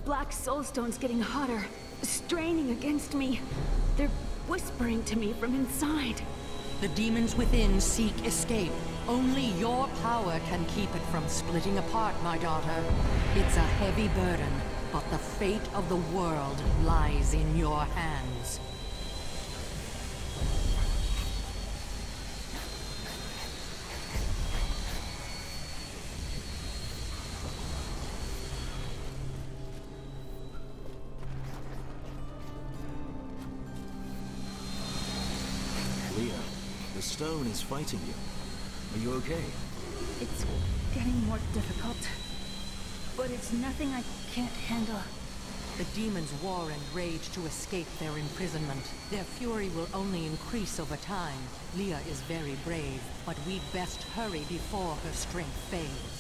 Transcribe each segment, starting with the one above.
black soulstone's getting hotter, straining against me. They're whispering to me from inside. The demons within seek escape. Only your power can keep it from splitting apart, my daughter. It's a heavy burden, but the fate of the world lies in your hands. Leah, the stone is fighting you. Are you okay? It's getting more difficult, but it's nothing I can't handle. The demons war and rage to escape their imprisonment. Their fury will only increase over time. Leah is very brave, but we'd best hurry before her strength fades.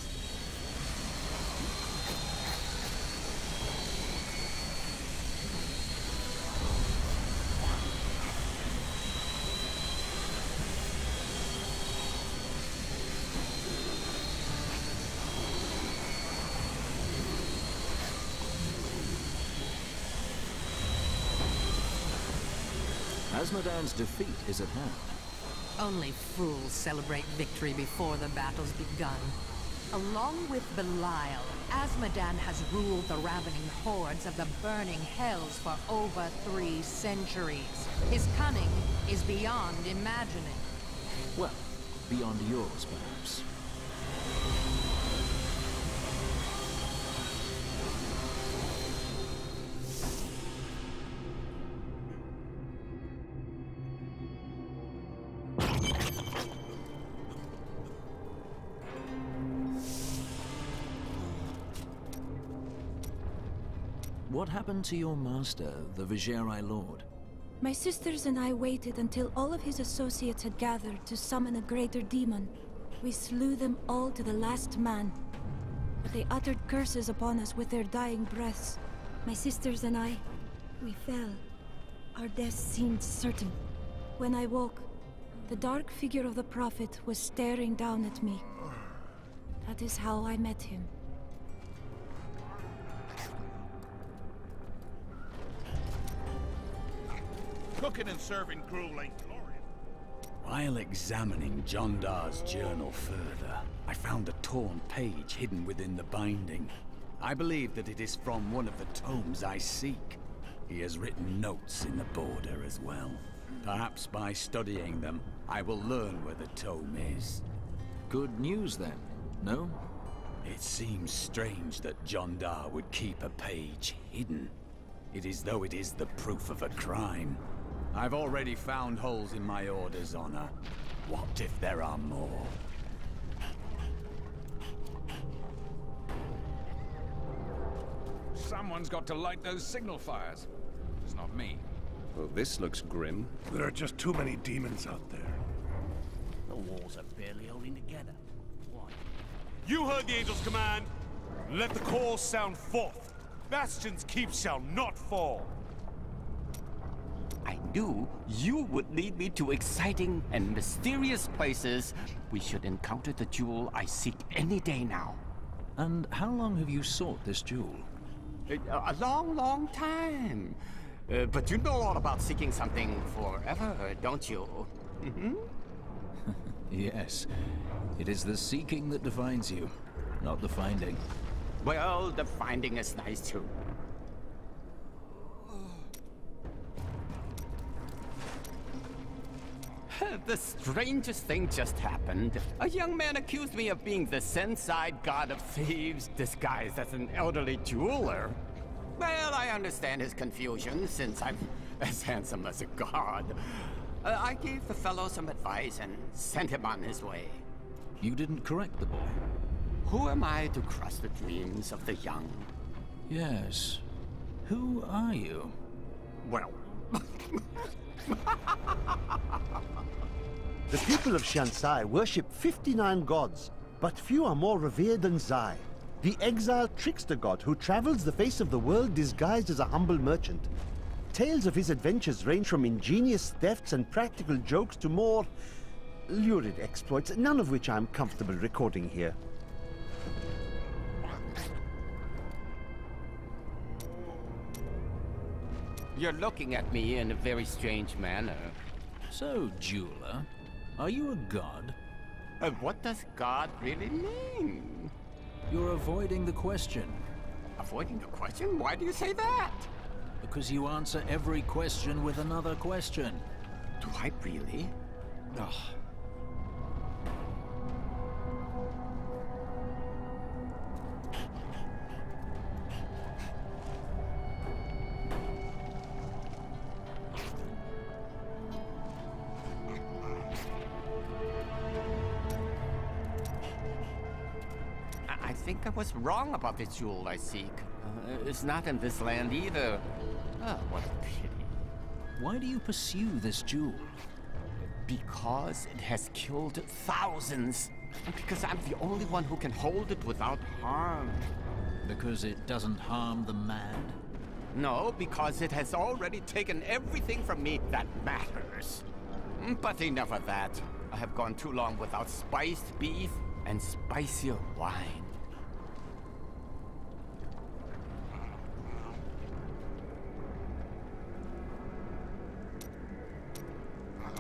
Azmodan's defeat is at hand. Only fools celebrate victory before the battle's begun. Along with Belial, Azmodan has ruled the ravening hordes of the burning hells for over 3 centuries. His cunning is beyond imagining. Well, beyond yours, perhaps. What happened to your master, the Vigerai Lord? My sisters and I waited until all of his associates had gathered to summon a greater demon. We slew them all to the last man. But they uttered curses upon us with their dying breaths. My sisters and I, we fell. Our death seemed certain. When I woke, the dark figure of the Prophet was staring down at me. That is how I met him. Cooking and serving gruel ain't glorious. While examining Jondar's journal further, I found a torn page hidden within the binding. I believe that it is from one of the tomes I seek. He has written notes in the border as well. Perhaps by studying them, I will learn where the tome is. Good news then, no? It seems strange that Jondar would keep a page hidden. It is though it is the proof of a crime. I've already found holes in my order's honor. What if there are more? Someone's got to light those signal fires. It's not me. Well, this looks grim. There are just too many demons out there. The walls are barely holding together. Why? You heard the angel's command. Let the call sound forth. Bastion's keep shall not fall. I knew you would lead me to exciting and mysterious places. We should encounter the jewel I seek any day now. And how long have you sought this jewel? A long, long time. But you know all about seeking something forever, don't you? Mm-hmm. Yes. It is the seeking that defines you, not the finding. Well, the finding is nice too. The strangest thing just happened. A young man accused me of being the Senside god of thieves, disguised as an elderly jeweler. Well, I understand his confusion, since I'm as handsome as a god. I gave the fellow some advice and sent him on his way. You didn't correct the boy? Who am I to crush the dreams of the young? Yes. Who are you? Well... The people of Shansai worship 59 gods, but few are more revered than Zai, the exiled trickster god who travels the face of the world disguised as a humble merchant. Tales of his adventures range from ingenious thefts and practical jokes to more lurid exploits, none of which I'm comfortable recording here. You're looking at me in a very strange manner. So, jeweler, are you a god? What does God really mean? You're avoiding the question. Avoiding the question? Why do you say that? Because you answer every question with another question. Do I really? Ugh. I think I was wrong about the jewel I seek. It's not in this land either. Oh, what a pity. Why do you pursue this jewel? Because it has killed thousands. And because I'm the only one who can hold it without harm. Because it doesn't harm the mad? No, because it has already taken everything from me that matters. But enough of that. I have gone too long without spiced beef and spicier wine.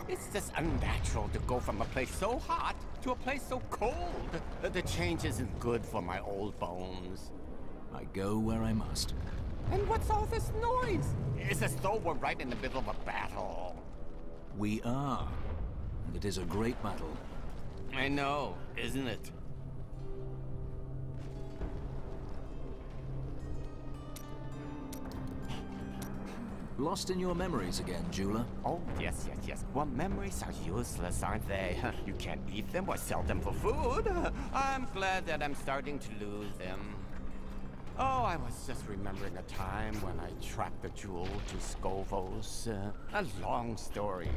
It's just unnatural to go from a place so hot to a place so cold. The change isn't good for my old bones. I go where I must. And what's all this noise? It's as though we're right in the middle of a battle. We are. And it is a great battle. I know, isn't it? Lost in your memories again, jeweler? Oh, yes. Well, memories are useless, aren't they? You can't eat them or sell them for food. I'm glad that I'm starting to lose them. Oh, I was just remembering a time when I tracked the jewel to Scovos. A long story.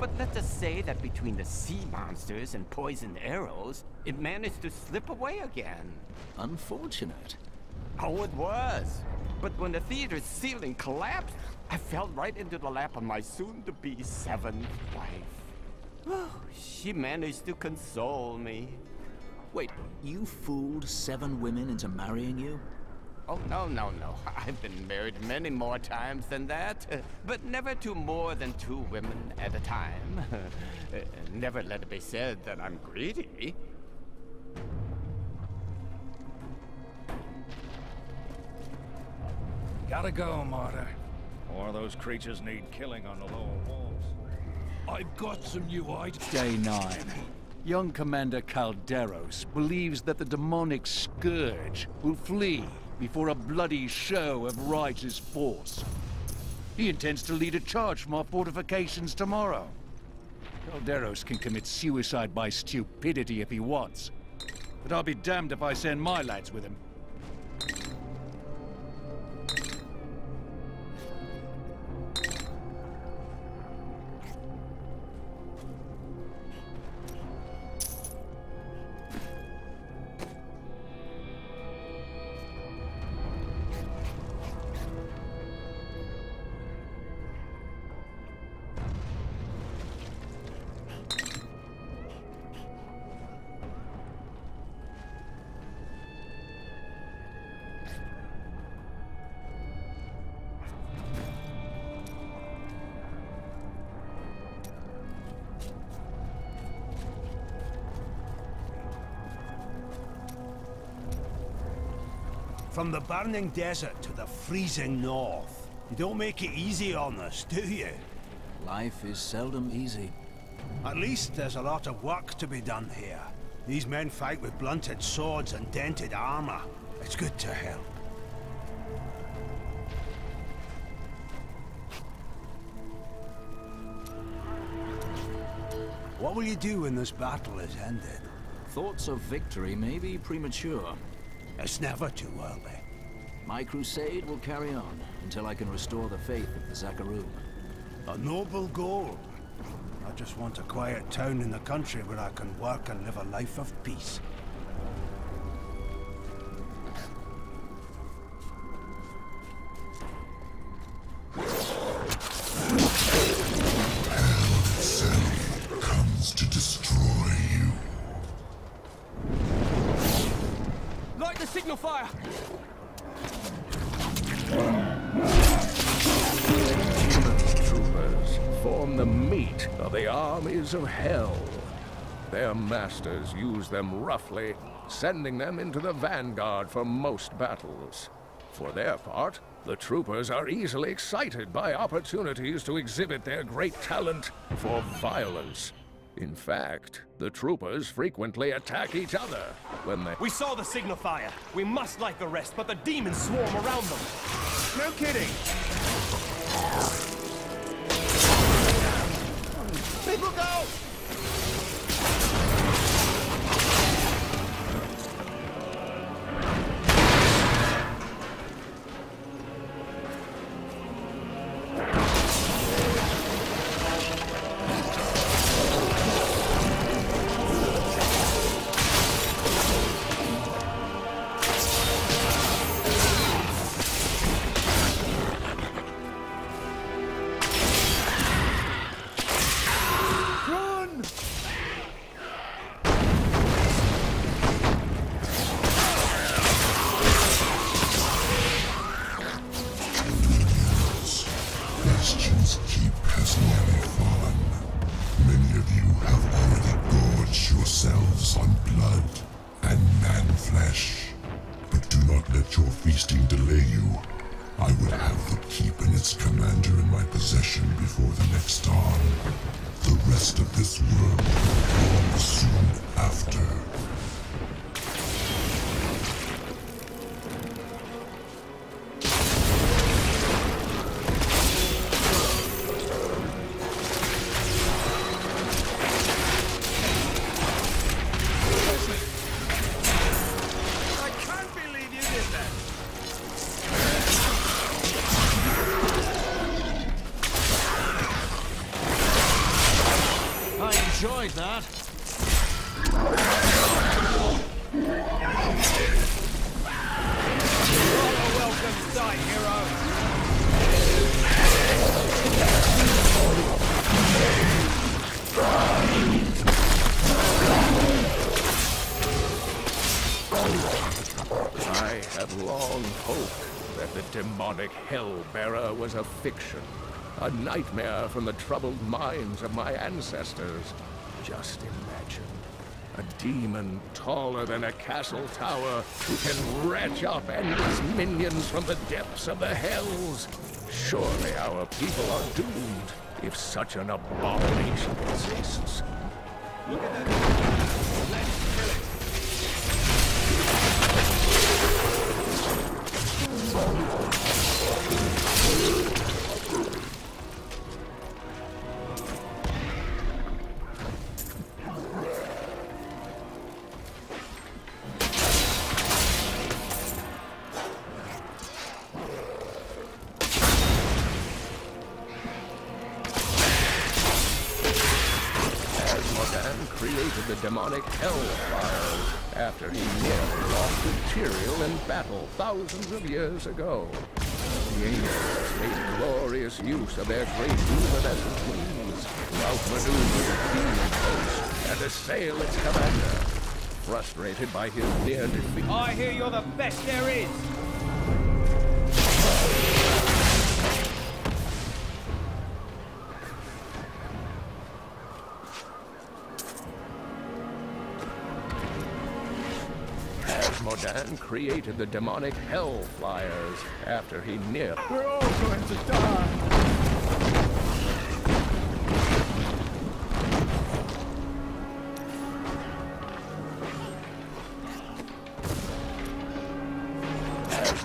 But let's just say that between the sea monsters and poisoned arrows, it managed to slip away again. Unfortunate. Oh, it was. But when the theater's ceiling collapsed, I fell right into the lap of my soon-to-be seventh wife. She managed to console me. Wait, you fooled 7 women into marrying you? Oh, no. I've been married many more times than that, but never to more than 2 women at a time. Never let it be said that I'm greedy. Gotta go, Martyr. Or those creatures need killing on the lower walls. I've got some new ideas. Day 9. Young Commander Calderos believes that the demonic scourge will flee before a bloody show of Rise's force. He intends to lead a charge from our fortifications tomorrow. Calderos can commit suicide by stupidity if he wants. But I'll be damned if I send my lads with him. From the burning desert to the freezing north. You don't make it easy on us, do you? Life is seldom easy. At least there's a lot of work to be done here. These men fight with blunted swords and dented armor. It's good to help. What will you do when this battle is ended? Thoughts of victory may be premature. It's never too early. My crusade will carry on until I can restore the faith of the Zakarum. A noble goal. I just want a quiet town in the country where I can work and live a life of peace. Comes to destroy you. Light the signal fire! form the meat of the armies of hell. Their masters use them roughly, sending them into the vanguard for most battles. For their part, the troopers are easily excited by opportunities to exhibit their great talent for violence. In fact, the troopers frequently attack each other when they... We saw the signal fire. We must light the rest, but the demons swarm around them. No kidding. People go! Bastion's keep has nearly fallen. Many of you have already gorged yourselves on blood and man-flesh. But do not let your feasting delay you. I would have the keep and its commander in my possession before the next dawn. The rest of this world will fall soon after. Enjoyed that. What a welcome sight, hero. I had long hoped that the demonic Hellbearer was a fiction, a nightmare from the troubled minds of my ancestors. Just imagine a demon taller than a castle tower who can retch up endless minions from the depths of the hells. Surely our people are doomed if such an abomination exists. Look at that. Let's kill it. Created the demonic Hellfire after he nearly lost to Tyrael in battle thousands of years ago. The angels made glorious use of their great luminescent wings to outmaneuver the demon host and assail its commander. Frustrated by his near defeat... I hear you're the best there is! Modan created the demonic Hellflyers after he nearly... We're all going to die!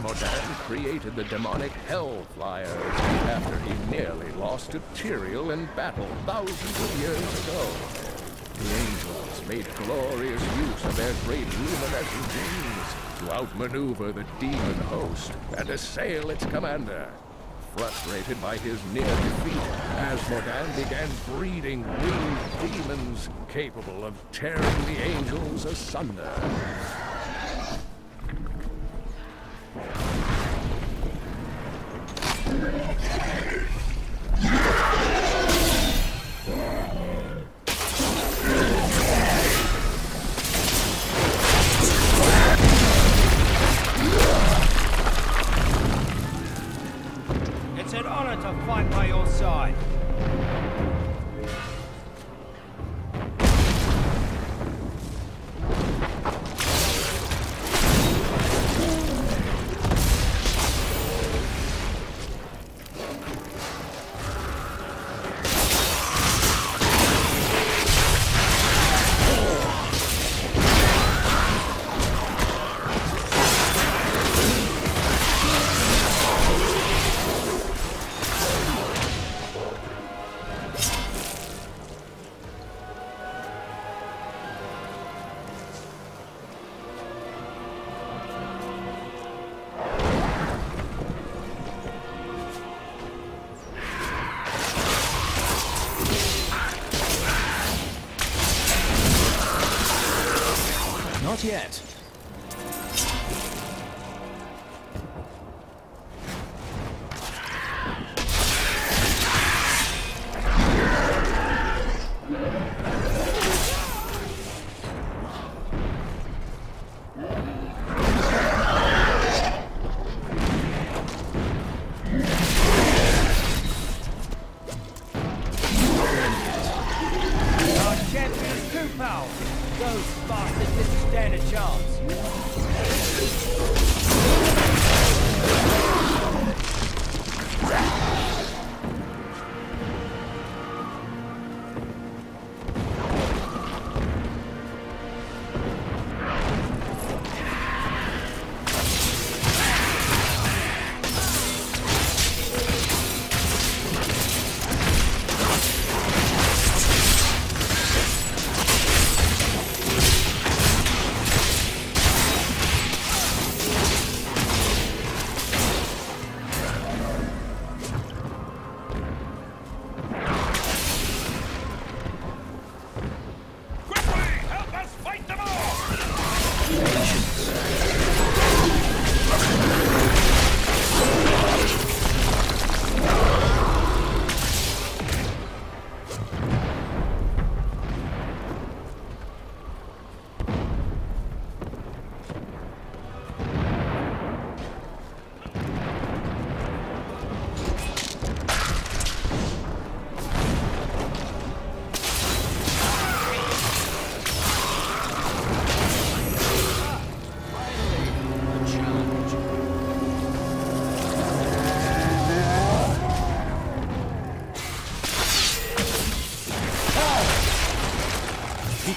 Modan created the demonic Hellflyers after he nearly lost to Tyrael in battle thousands of years ago. The angels made glorious use of their great luminescent wings to outmaneuver the demon host and assail its commander. Frustrated by his near defeat, Asmodan began breeding winged demons capable of tearing the angels asunder. It's an honor to fight by your side. Not yet.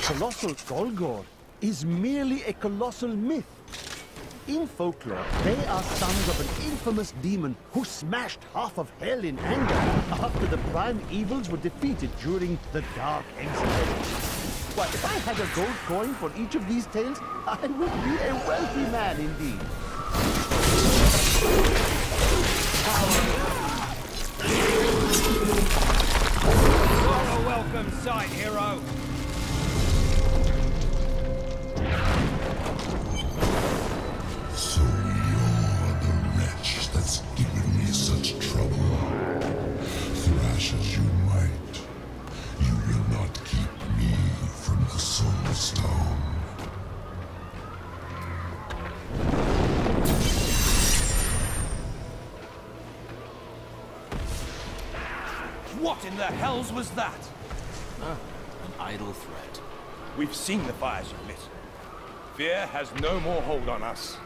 Colossal Golgor is merely a colossal myth. In folklore, they are sons of an infamous demon who smashed half of hell in anger after the prime evils were defeated during the Dark Exile. Why, if I had a gold coin for each of these tales, I would be a wealthy man indeed. What a welcome sight, hero! So you're the wretch that's given me such trouble. Thrash as you might, you will not keep me from the Soul Stone. What in the hells was that? An idle threat. We've seen the fires you lit. Fear has no more hold on us.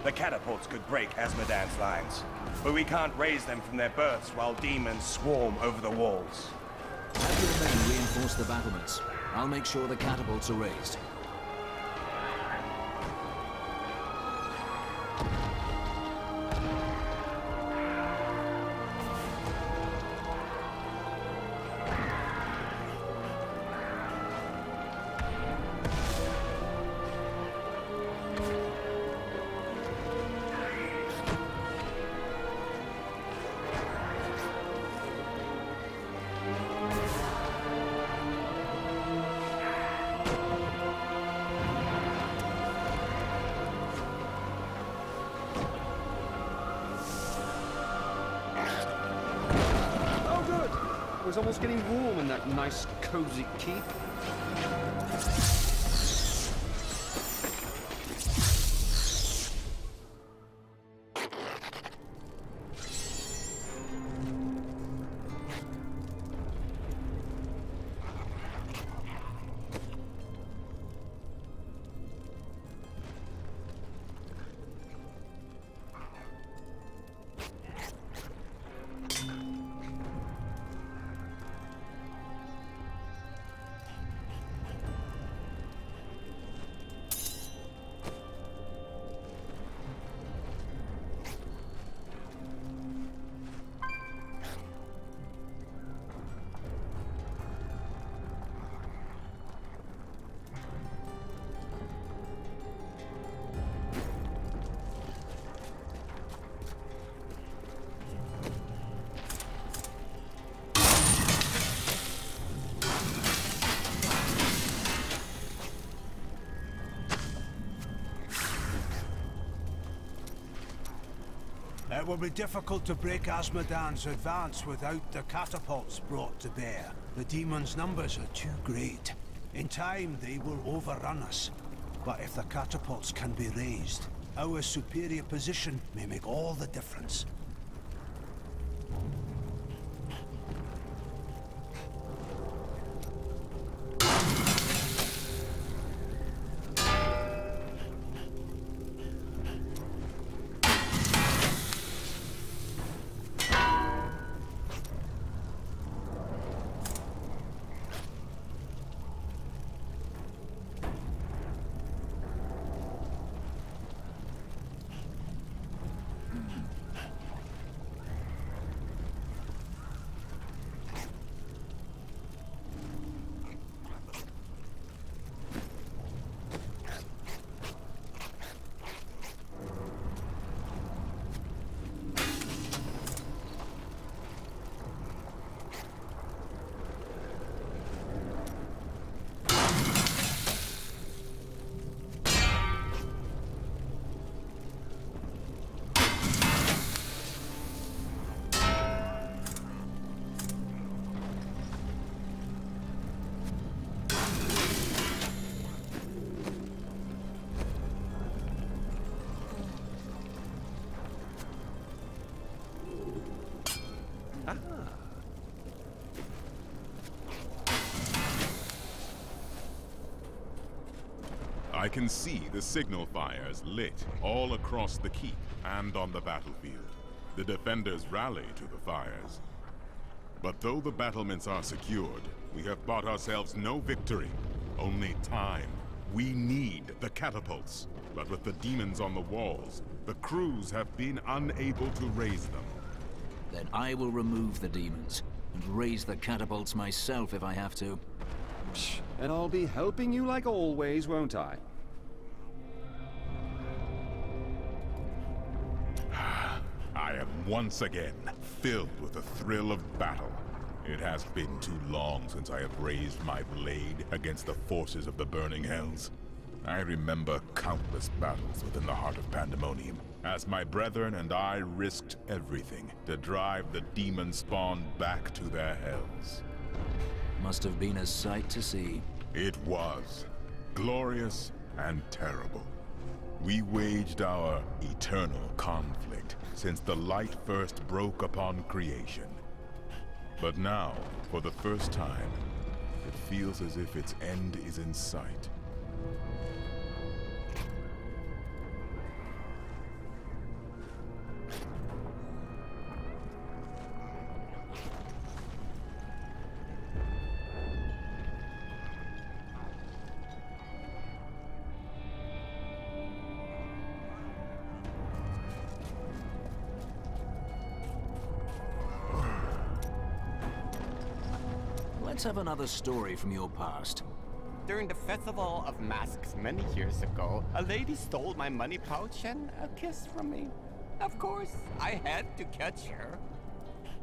The catapults could break Azmodan's lines, but we can't raise them from their berths while demons swarm over the walls. Have your men reinforce the battlements. I'll make sure the catapults are raised. It was almost getting warm in that nice, cozy keep. It will be difficult to break Asmodan's advance without the catapults brought to bear. The demons' numbers are too great. In time, they will overrun us. But if the catapults can be raised, our superior position may make all the difference. I can see the signal fires lit all across the keep and on the battlefield. The defenders rally to the fires. But though the battlements are secured, we have bought ourselves no victory, only time. We need the catapults, but with the demons on the walls, the crews have been unable to raise them. Then I will remove the demons and raise the catapults myself if I have to. And I'll be helping you like always, won't I? I am once again filled with the thrill of battle. It has been too long since I have raised my blade against the forces of the burning hells. I remember countless battles within the heart of Pandemonium, as my brethren and I risked everything to drive the demon spawn back to their hells. Must have been a sight to see. It was. Glorious and terrible. We waged our eternal conflict since the light first broke upon creation. But now, for the first time, it feels as if its end is in sight. Let's have another story from your past. During the Festival of Masks many years ago, a lady stole my money pouch and a kiss from me. Of course, I had to catch her.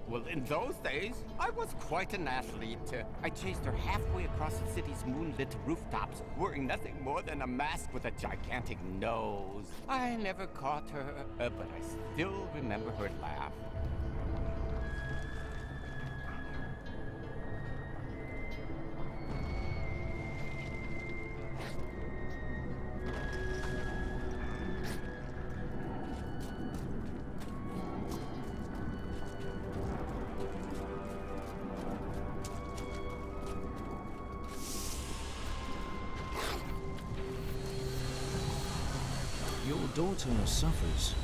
Well, in those days, I was quite an athlete. I chased her halfway across the city's moonlit rooftops, wearing nothing more than a mask with a gigantic nose. I never caught her, but I still remember her laugh. Your daughter suffers.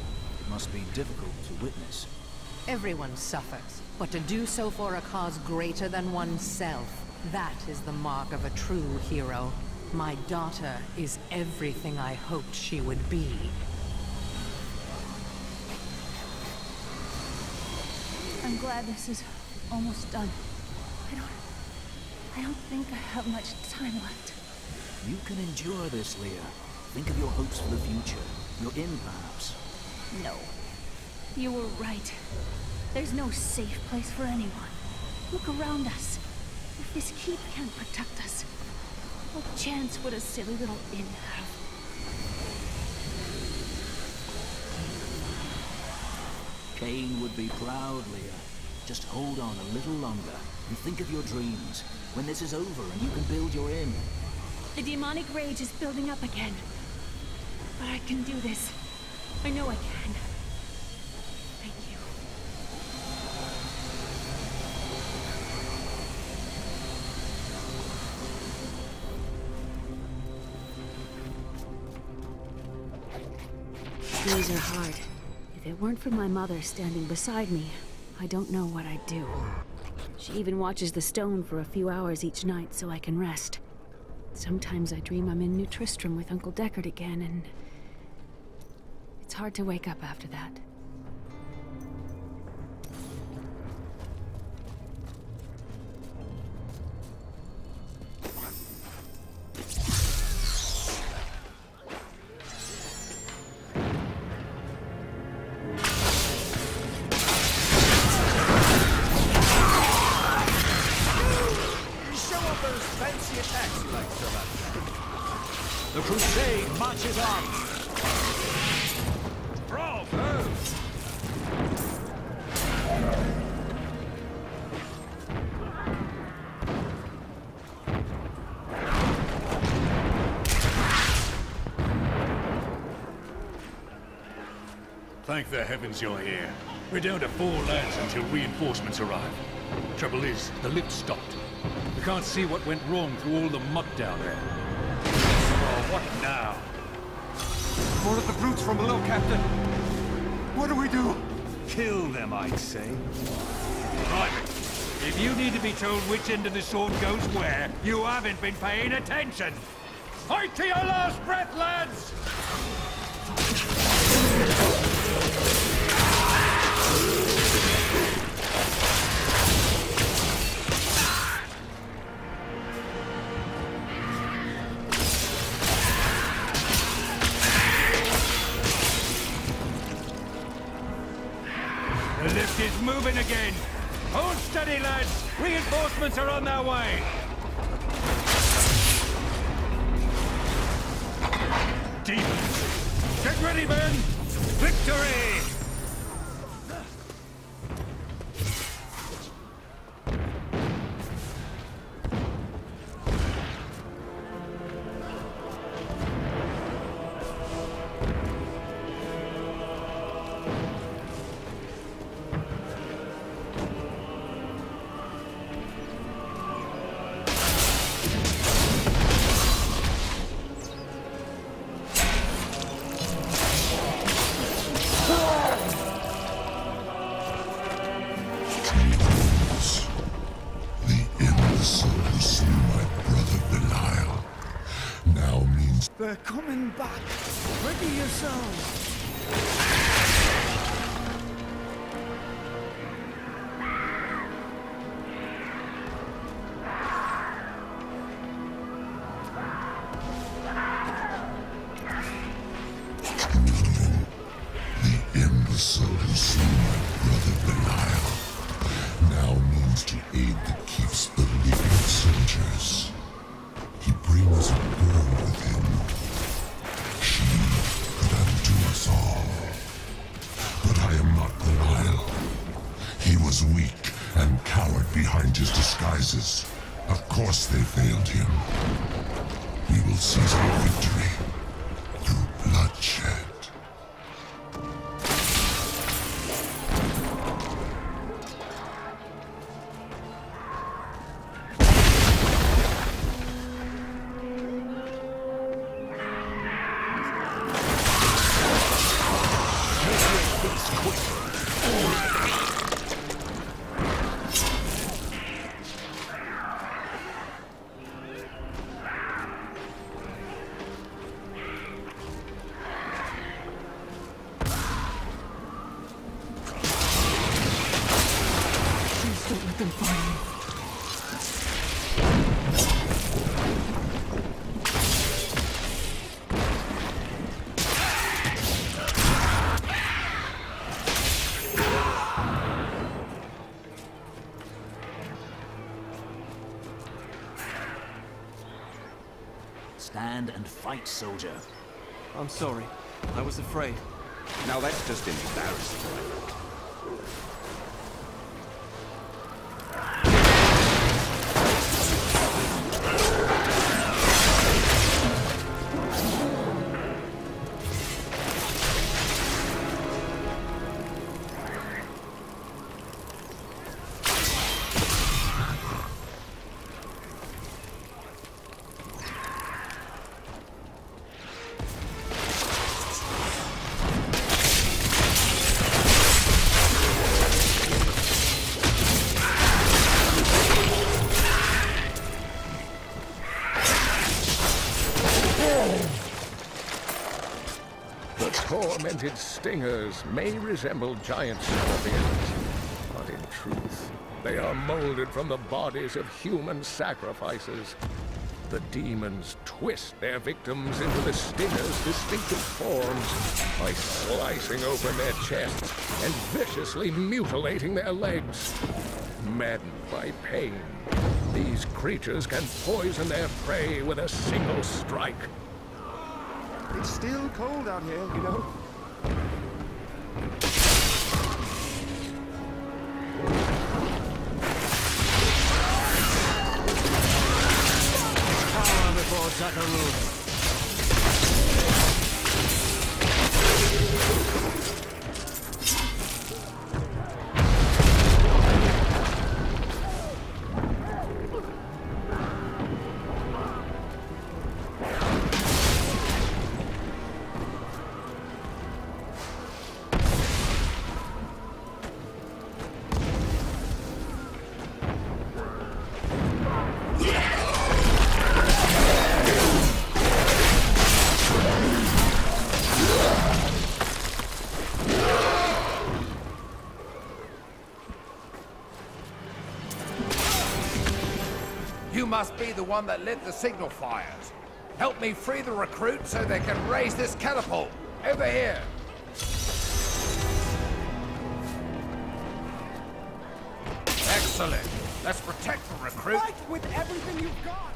It must be difficult to witness. Everyone suffers, but to do so for a cause greater than oneself, that is the mark of a true hero. My daughter is everything I hoped she would be. I'm glad this is almost done. I don't think I have much time left. You can endure this, Leah. Think of your hopes for the future. Your inn, perhaps. No. You were right. There's no safe place for anyone. Look around us. If this keep can't protect us, what chance would a silly little inn have? Cain would be proud, Leah. Just hold on a little longer and think of your dreams. When this is over and you can build your inn. The demonic rage is building up again. But I can do this. I know I can. Thank you. Days are hard. If it weren't for my mother standing beside me, I don't know what I'd do. She even watches the stone for a few hours each night so I can rest. Sometimes I dream I'm in New Tristram with Uncle Deckard again, and it's hard to wake up after that. The crusade marches on! Bravo! Thank the heavens you're here. We're down to 4 lads until reinforcements arrive. Trouble is, the lift stopped. We can't see what went wrong through all the muck down there. Oh, what now? More of the brutes from below, Captain. What do we do? Kill them, I'd say. Right. If you need to be told which end of the sword goes where, you haven't been paying attention. Fight to your last breath, lads! The lift is moving again! Hold steady, lads! Reinforcements are on their way! Demons! Get ready, men! Victory! They're coming back. Ready yourselves. The imbecile who slew my brother Belial now means to aid the keep's beleaguered soldiers. He brings a girl with him. She could undo us all. But I am not Belial. He was weak and cowered behind his disguises. Of course they failed him. We will seize our victory through bloodshed. Don't let them find me. Stand and fight, soldier. I'm sorry. I was afraid. Now that's just embarrassing. Tormented stingers may resemble giant scorpions, but in truth, they are molded from the bodies of human sacrifices. The demons twist their victims into the stingers' distinctive forms by slicing open their chests and viciously mutilating their legs. Maddened by pain, these creatures can poison their prey with a single strike. It's still cold out here, you know. Power before Sakaru. You must be the one that lit the signal fires. Help me free the recruits so they can raise this catapult. Over here. Excellent. Let's protect the recruit. Fight with everything you've got.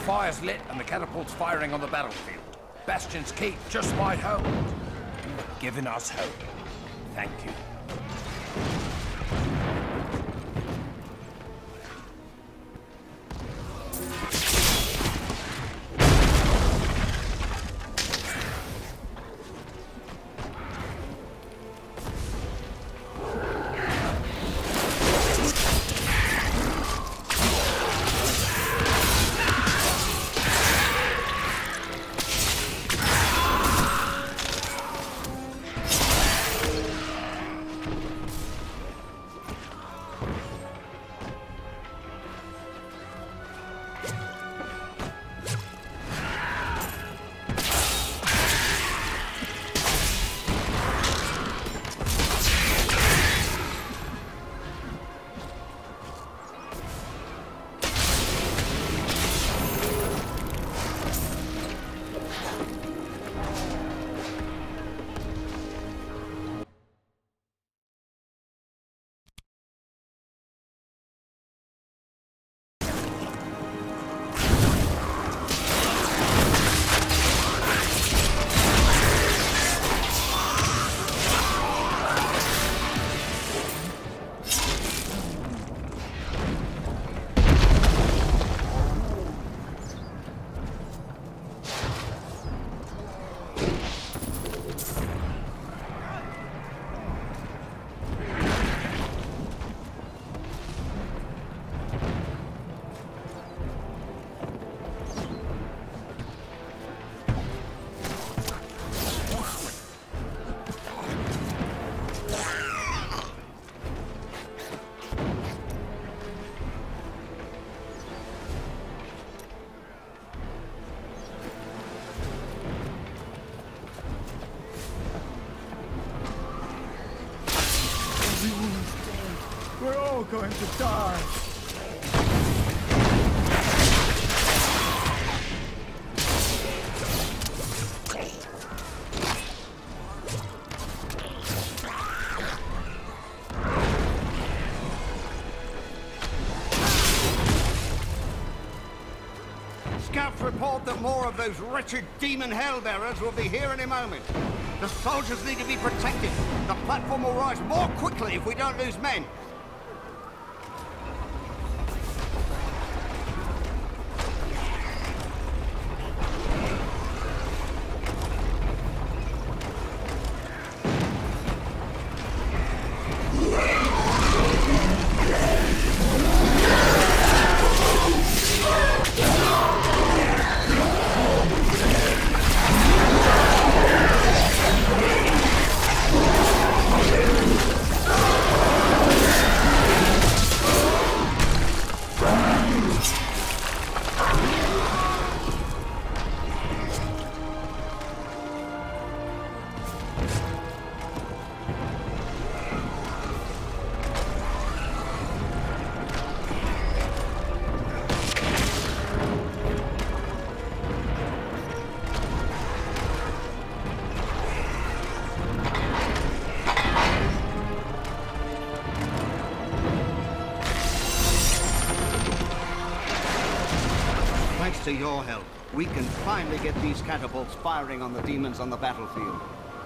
Fire's lit and the catapult's firing on the battlefield. Bastion's keep just might hold. You've given us hope. Thank you. going to die. Scouts report that more of those wretched demon hellbearers will be here in a moment. The soldiers need to be protected. The platform will rise more quickly if we don't lose men. Thanks to your help, we can finally get these catapults firing on the demons on the battlefield.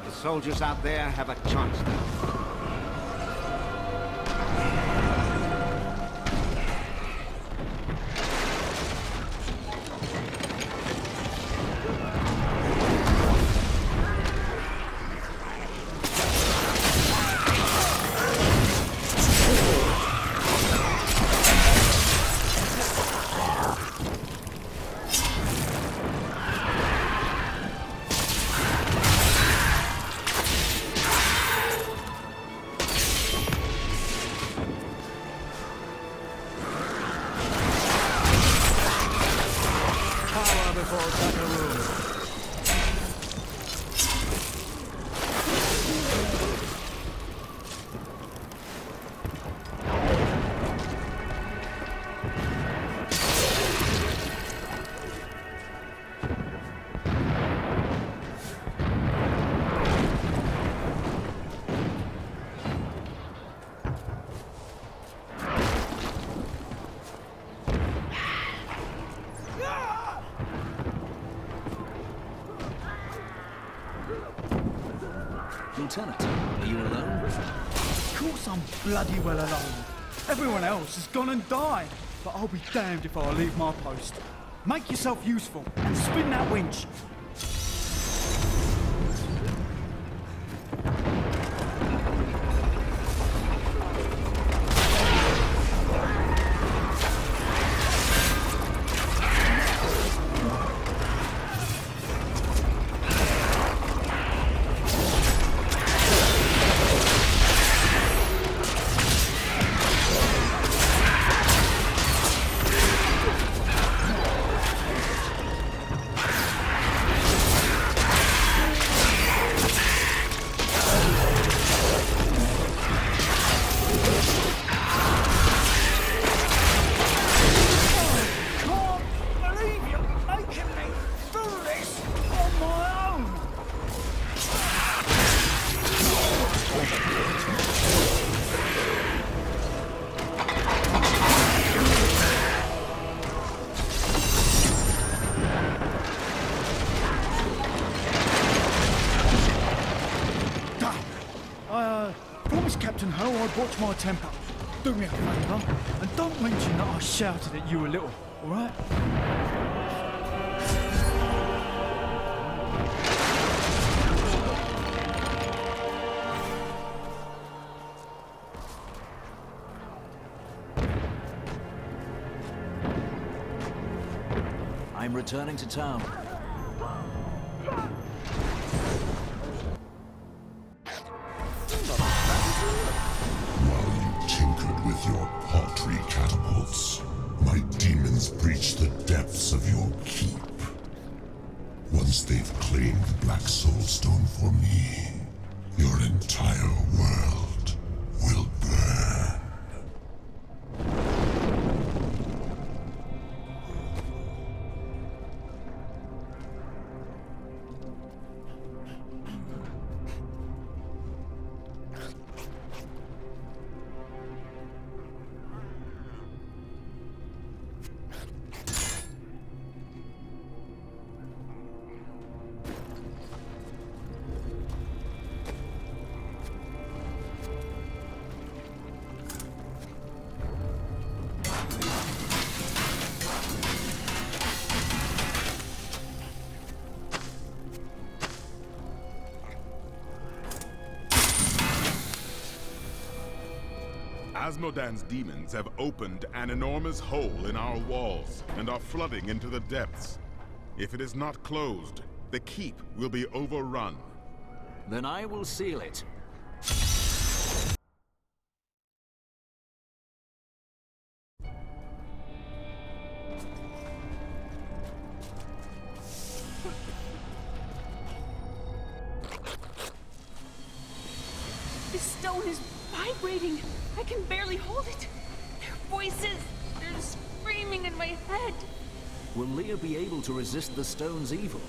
The soldiers out there have a chance now. Lieutenant, are you alone? Of course I'm bloody well alone. Everyone else has gone and died. But I'll be damned if I leave my post. Make yourself useful and spin that winch. I'd watch my temper. Do me a favour, and don't mention that I shouted at you a little, alright? I'm returning to town. Your paltry catapults, my demons breach the depths of your keep. Once they've claimed the Black Soulstone for me, your entire world will burn. Asmodan's demons have opened an enormous hole in our walls and are flooding into the depths. If it is not closed, the keep will be overrun. Then I will seal it. This stone is vibrating. I can barely hold it. Their voices, they're screaming in my head. Will Leah be able to resist the stone's evil?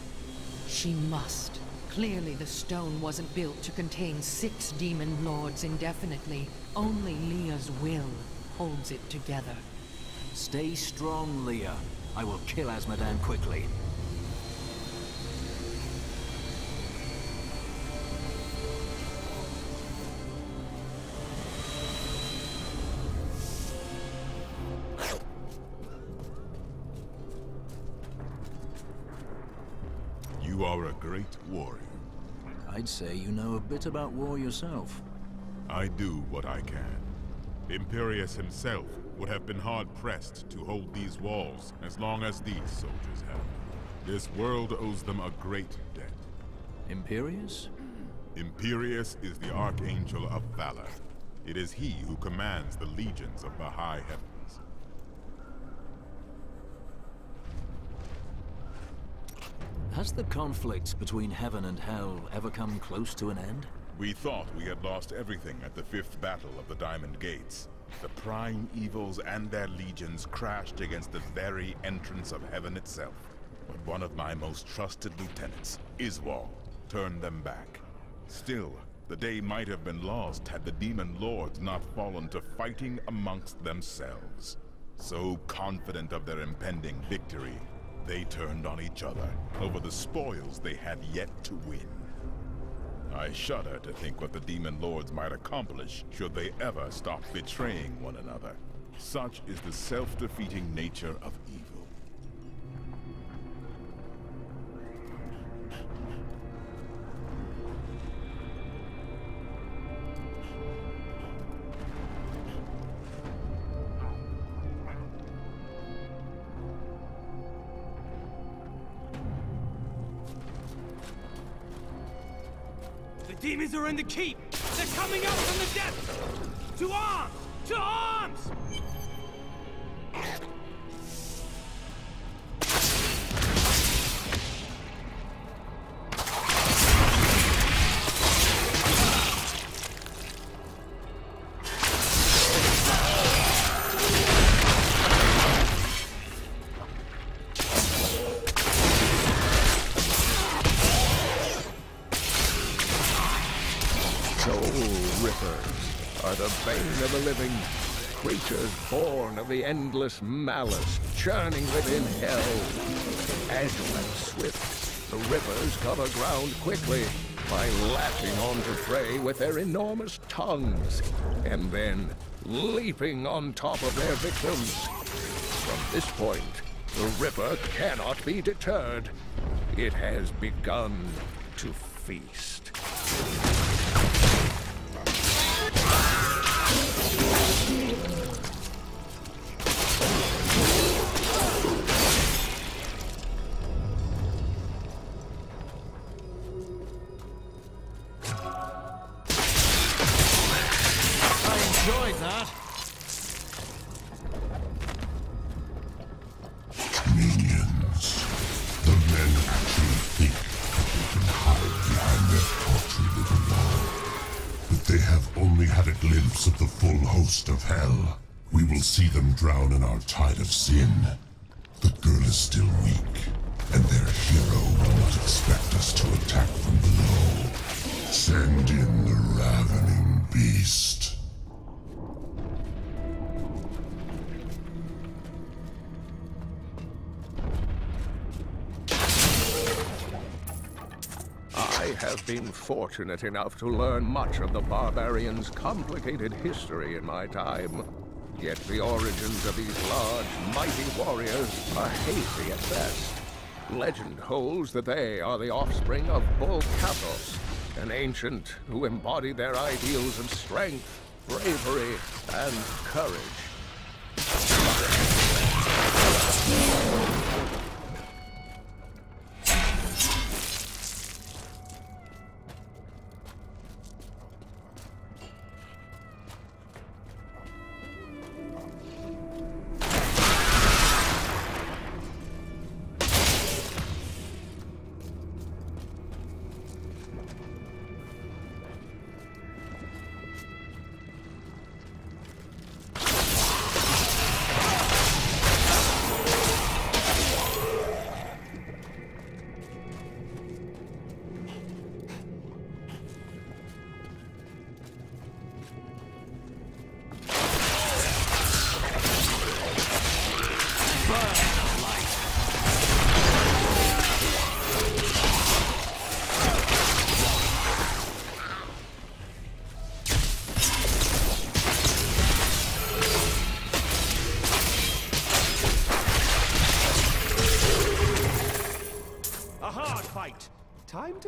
She must. Clearly the stone wasn't built to contain 6 demon lords indefinitely. Only Leah's will holds it together. Stay strong, Leah. I will kill Asmodan quickly. You are a great warrior. I'd say you know a bit about war yourself. I do what I can. Imperius himself would have been hard-pressed to hold these walls as long as these soldiers have. This world owes them a great debt. Imperius? Imperius is the Archangel of Valor. It is he who commands the legions of the High Heavens. Has the conflict between heaven and hell ever come close to an end? We thought we had lost everything at the 5th battle of the Diamond Gates. The prime evils and their legions crashed against the very entrance of heaven itself. But one of my most trusted lieutenants, Iswal, turned them back. Still, the day might have been lost had the demon lords not fallen to fighting amongst themselves. So confident of their impending victory, they turned on each other over the spoils they had yet to win. I shudder to think what the demon lords might accomplish should they ever stop betraying one another. Such is the self-defeating nature of evil. The demons are in the keep! They're coming out from the depths! To arms! To arms! The bane of the living, creatures born of the endless malice churning within hell. Agile and swift, the rippers cover ground quickly by latching onto prey with their enormous tongues, and then leaping on top of their victims. From this point, the ripper cannot be deterred. It has begun to feast. Of the full host of hell. We will see them drown in our tide of sin. The girl is still weak, and their hero will not expect us to attack from below. Send in the ravening beast. I have been fortunate enough to learn much of the barbarians' complicated history in my time. Yet the origins of these large, mighty warriors are hazy at best. Legend holds that they are the offspring of Bull Kathos, an ancient who embodied their ideals of strength, bravery, and courage.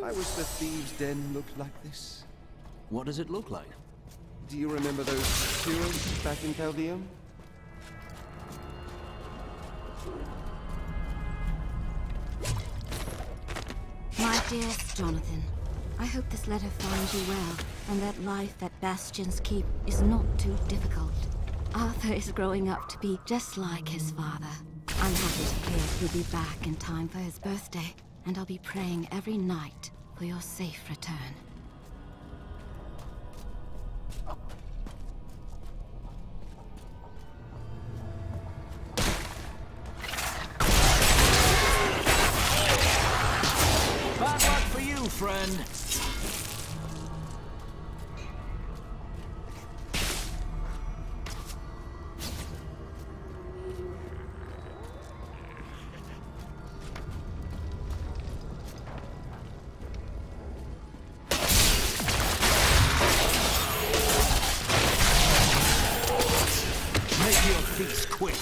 I wish the thieves' den looked like this. What does it look like? Do you remember those sewers back in Caldeum? My dearest Jonathan, I hope this letter finds you well, and that life at Bastion's Keep is not too difficult. Arthur is growing up to be just like his father. I'm happy to hear he'll be back in time for his birthday, and I'll be praying every night for your safe return. Bad luck for you, friend. Quick.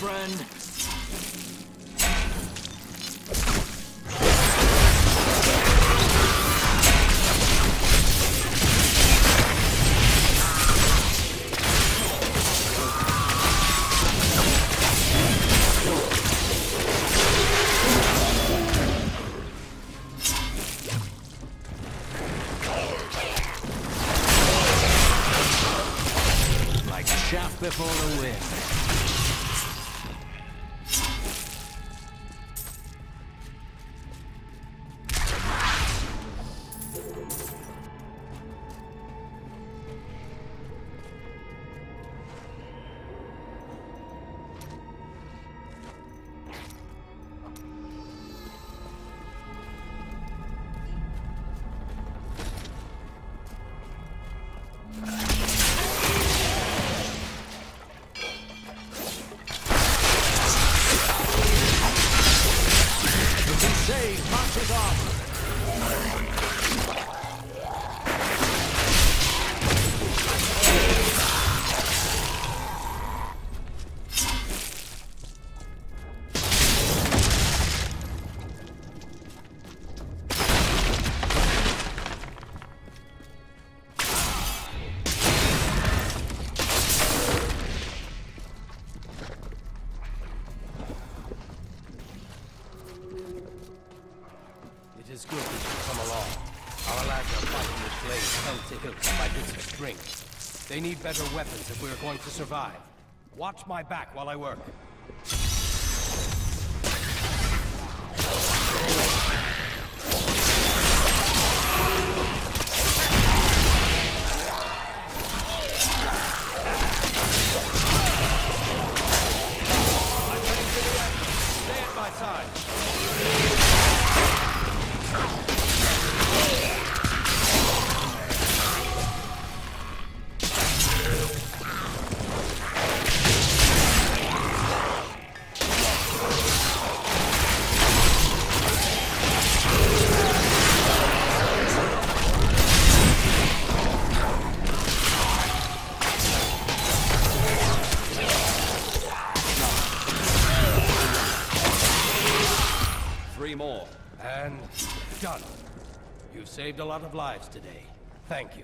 Friend. Like chaff before the wind. is good that you come along. Our lads are fighting with blades held to hilts by bits of string. They need better weapons if we're going to survive. Watch my back while I work. Stay at my side. 3 more. And done. You've saved a lot of lives today. Thank you.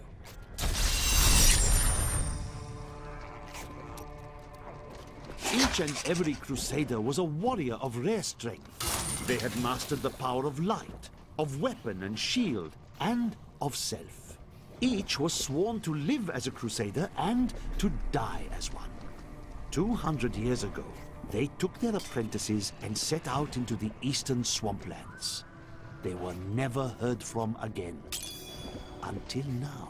Each and every Crusader was a warrior of rare strength. They had mastered the power of light, of weapon and shield, and of self. Each was sworn to live as a Crusader and to die as one. 200 years ago, they took their apprentices and set out into the eastern swamplands. They were never heard from again. Until now.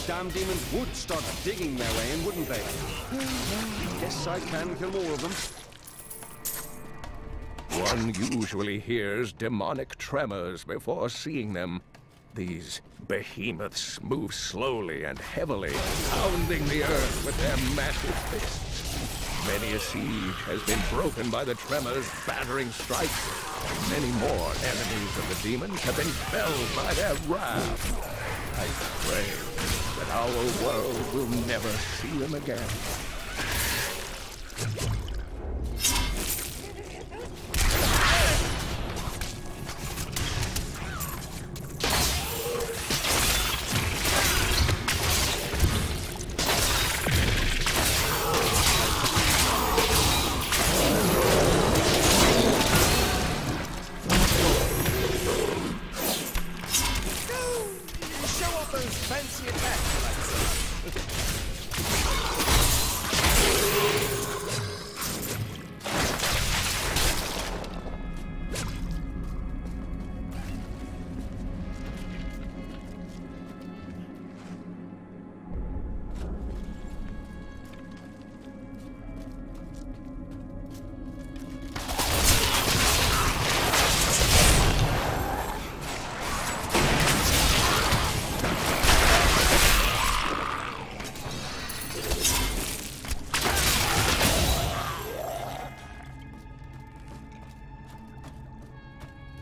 Damn demons would start digging their way in, wouldn't they? Guess I can kill more of them. One usually hears demonic tremors before seeing them. These behemoths move slowly and heavily, pounding the earth with their massive fists. Many a siege has been broken by the tremors' battering strikes. Many more enemies of the demons have been felled by their wrath. I pray that our world will never see them again.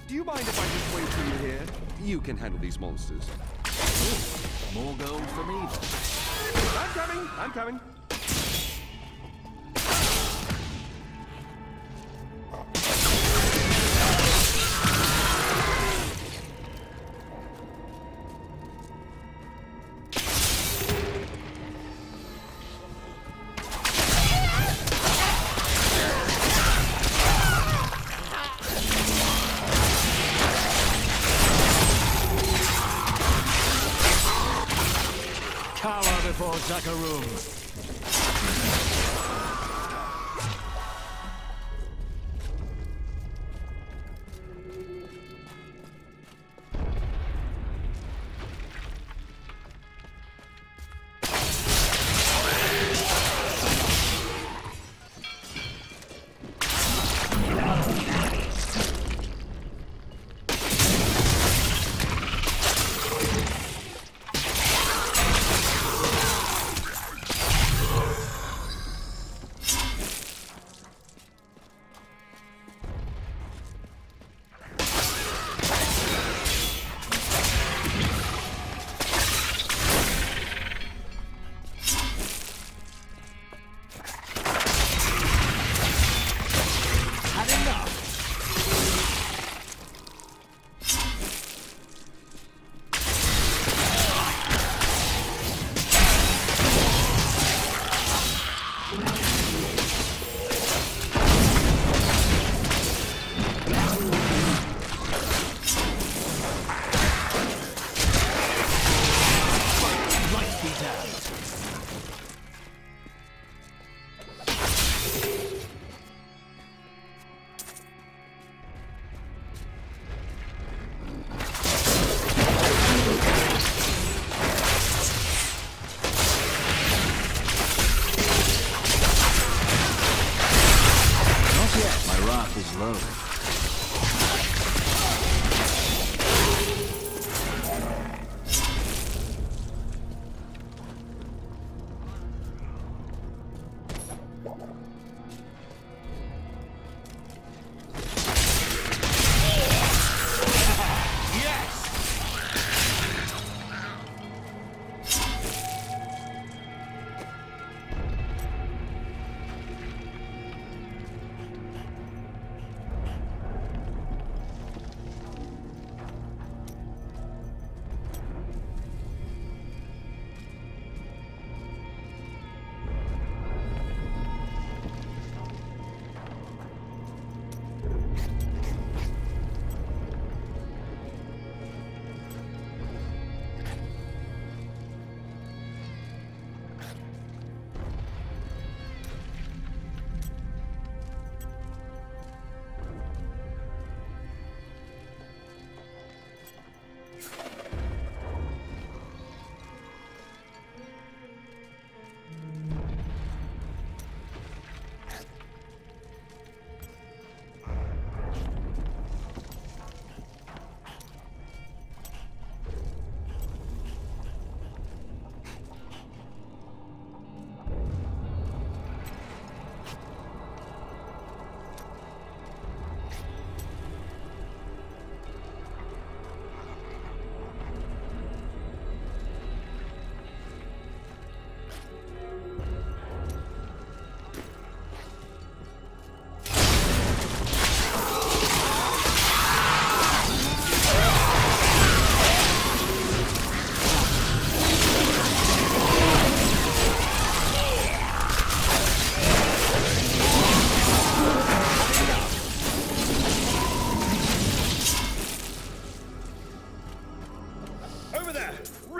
Do you mind if I just wait for you here? You can handle these monsters. More gold for me, then. I'm coming! I'm coming! Cower before Zakarum.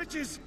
riches!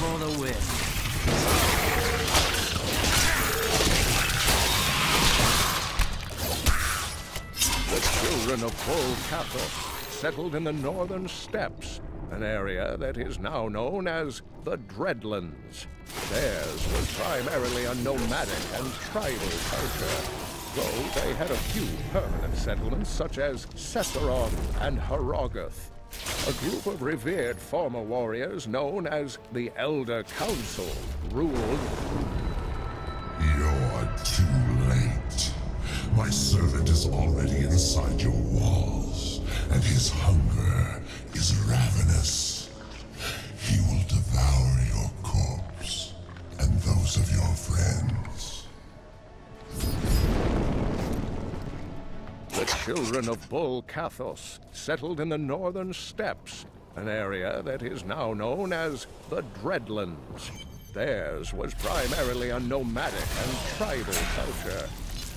for the win. The children of Bull Kathos settled in the northern steppes, an area that is now known as the Dreadlands. Theirs was primarily a nomadic and tribal culture, though they had a few permanent settlements such as Cesseron and Harrogath. A group of revered former warriors known as the Elder Council ruled. You're too late. My servant is already inside your walls, and his hunger is ravenous. He will devour your corpse, and those of your friends. The children of Bull Kathos settled in the northern steppes, an area that is now known as the Dreadlands. Theirs was primarily a nomadic and tribal culture,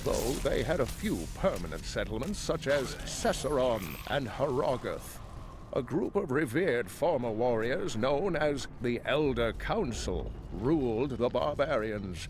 though they had a few permanent settlements such as Cesseron and Harrogath. A group of revered former warriors known as the Elder Council ruled the barbarians.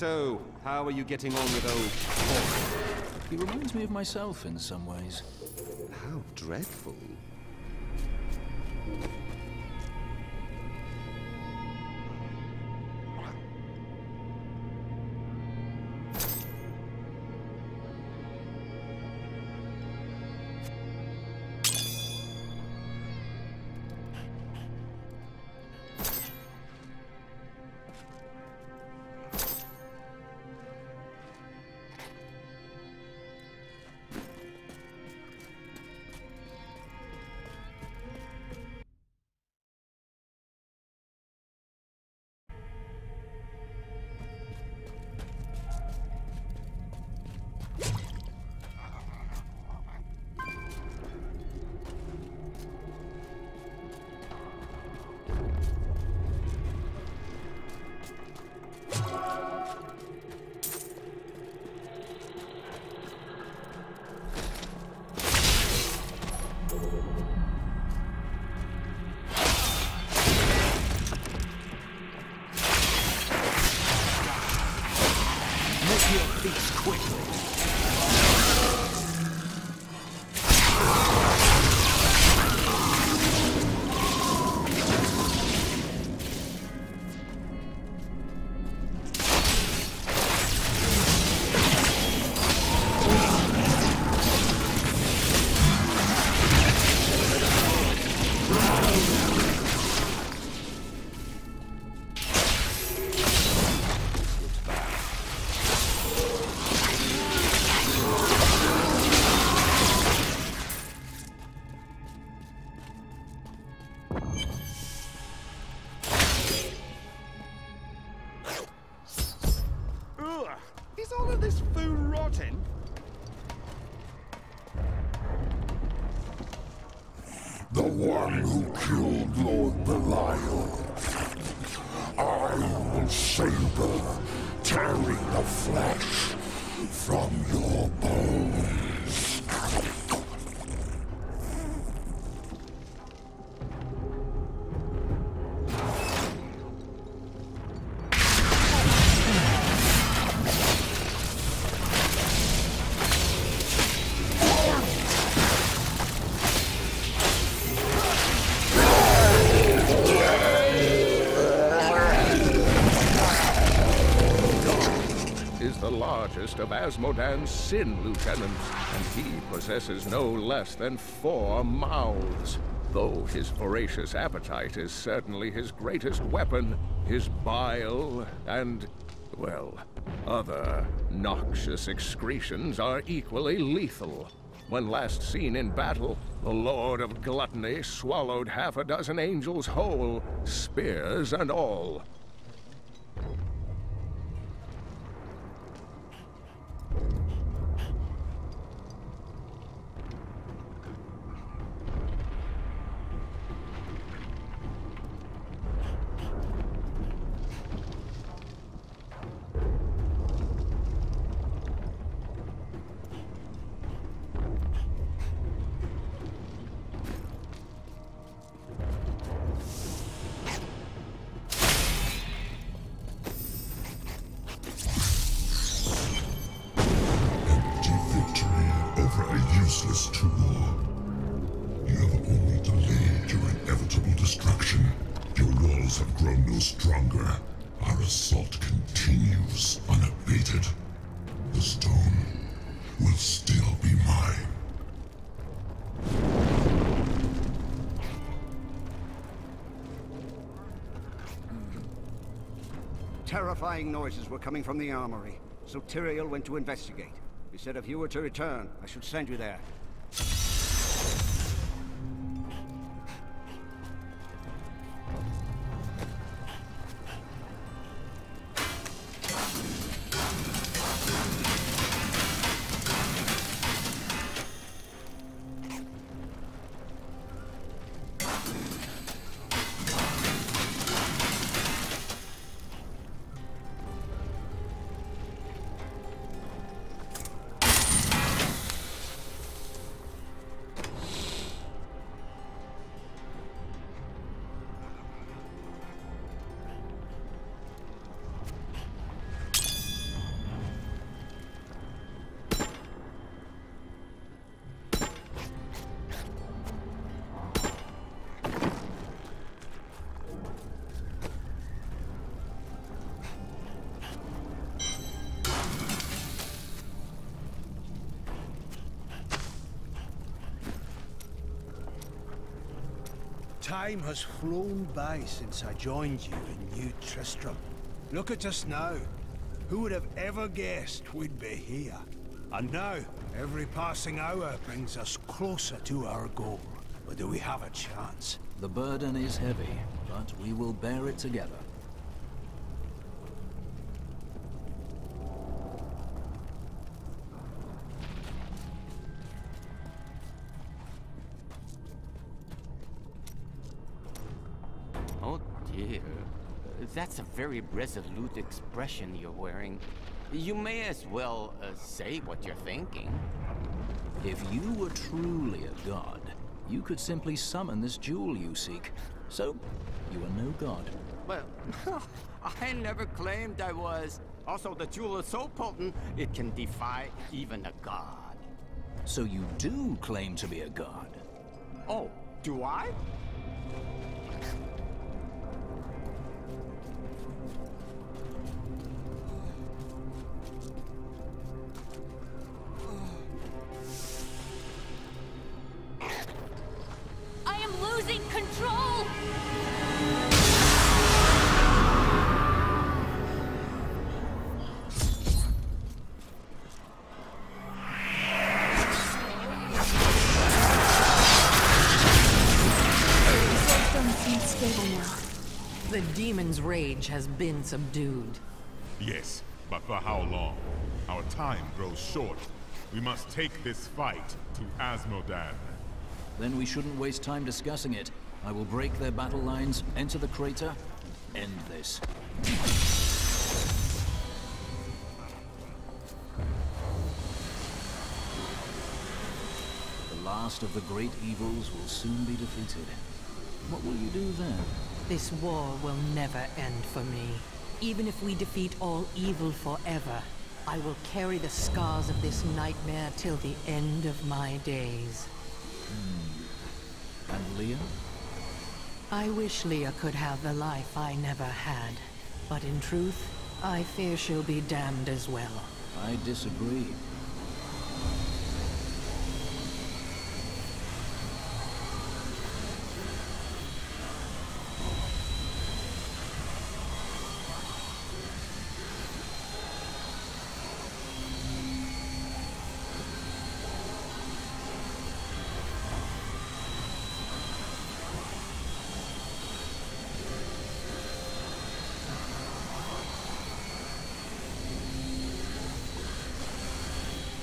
So, how are you getting on with old Paul? He reminds me of myself in some ways. How dreadful. Ugh! Is all of this food rotten? The one who killed Lord Belial. I will saber, tearing the flesh from your bones. Of Asmodan's sin lieutenants, and he possesses no less than 4 mouths. Though his voracious appetite is certainly his greatest weapon, his bile and, well, other noxious excretions are equally lethal. When last seen in battle, the Lord of Gluttony swallowed half a dozen angels whole, spears and all. Useless tool. You have only delayed your inevitable destruction. Your walls have grown no stronger. Our assault continues unabated. The stone will still be mine. Terrifying noises were coming from the armory, so Tyrael went to investigate. He said if you were to return, I should send you there. Time has flown by since I joined you in New Tristram. Look at us now. Who would have ever guessed we'd be here? And now, every passing hour brings us closer to our goal. But do we have a chance? The burden is heavy, but we will bear it together. Oh dear. That's a very resolute expression you're wearing. You may as well say what you're thinking. If you were truly a god, you could simply summon this jewel you seek. So, you are no god. Well, I never claimed I was. Also, the jewel is so potent, it can defy even a god. So you do claim to be a god? Oh, do I? I am losing control! stable now. The demon's rage has been subdued. Yes, but for how long? Our time grows short. We must take this fight to Asmodan. Then we shouldn't waste time discussing it. I will break their battle lines, enter the crater, end this. The last of the great evils will soon be defeated. What will you do then? This war will never end for me. Even if we defeat all evil forever, I will carry the scars of this nightmare till the end of my days. And Leah? I wish Leah could have the life I never had. But in truth, I fear she'll be damned as well. I disagree.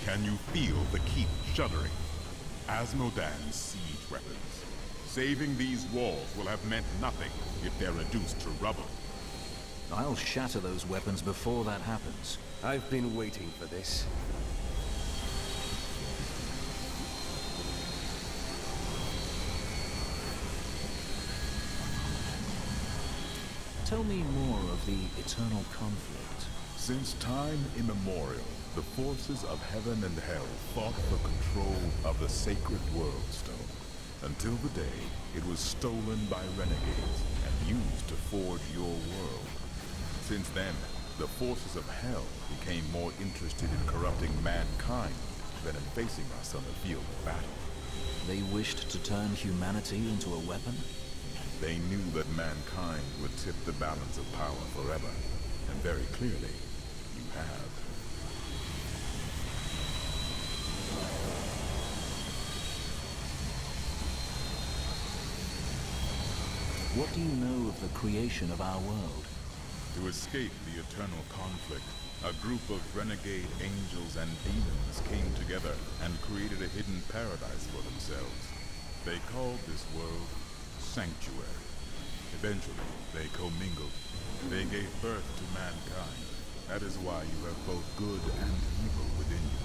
Can you feel the keep shuddering? Asmodan's siege weapons. Saving these walls will have meant nothing if they're reduced to rubble. I'll shatter those weapons before that happens. I've been waiting for this. Tell me more of the eternal conflict. Since time immemorial, the forces of heaven and hell fought for control of the sacred World Stone, until the day it was stolen by renegades and used to forge your world. Since then, the forces of hell became more interested in corrupting mankind than in facing us on the field of battle. They wished to turn humanity into a weapon? They knew that mankind would tip the balance of power forever, and very clearly, you have. What do you know of the creation of our world? To escape the eternal conflict, a group of renegade angels and demons came together and created a hidden paradise for themselves. They called this world Sanctuary. Eventually, they commingled. They gave birth to mankind. That is why you have both good and evil within you,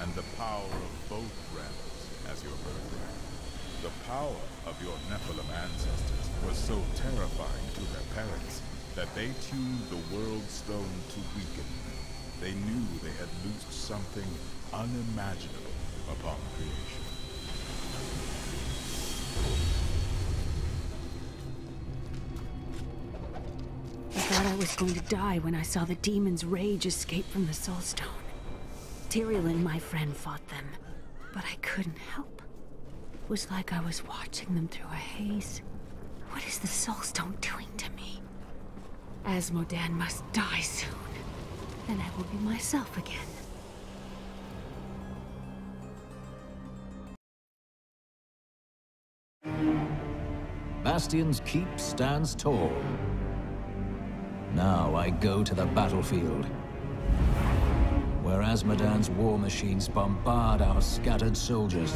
and the power of both realms as your birthright. The power of your Nephilim ancestors was so terrifying to their parents that they tuned the World Stone to weaken. They knew they had loosed something unimaginable upon creation. I thought I was going to die when I saw the demon's rage escape from the Soul Stone. Tyrael and my friend fought them, but I couldn't help. It was like I was watching them through a haze. What is the Soul Stone doing to me? Asmodan must die soon. Then I will be myself again. Bastion's keep stands tall. Now I go to the battlefield, where Asmodan's war machines bombard our scattered soldiers.